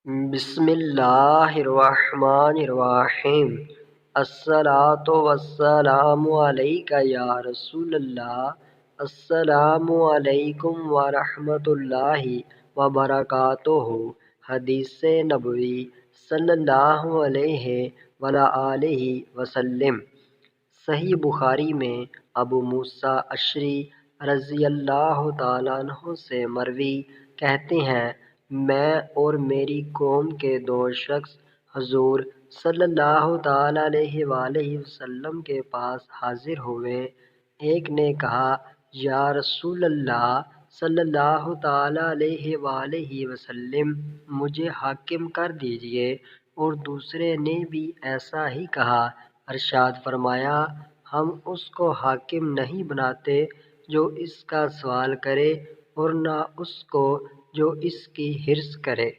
بسم اللہ الرحمن الرحیم۔ الصلاۃ والسلام علیک یا رسول اللہ۔ السلام علیکم ورحمۃ اللہ وبرکاتہ۔ حدیث نبوی صلی اللہ علیہ وآلہ وسلم۔ صحیح بخاری میں ابو موسیٰ اشعری رضی اللہ تعالیٰ عنہ سے مروی کہتے ہیں، میں اور میری قوم کے دو شخص حضور صلی اللہ تعالیٰ علیہ وآلہ وسلم کے پاس حاضر ہوئے۔ ایک نے کہا، یا رسول اللہ صلی اللہ تعالیٰ علیہ وآلہ وسلم، مجھے حاکم کر دیجئے، اور دوسرے نے بھی ایسا ہی کہا۔ ارشاد فرمایا، ہم اس کو حاکم نہیں بناتے جو اس کا سوال کرے، اور نہ اس کو جو اس کی حرص کرے۔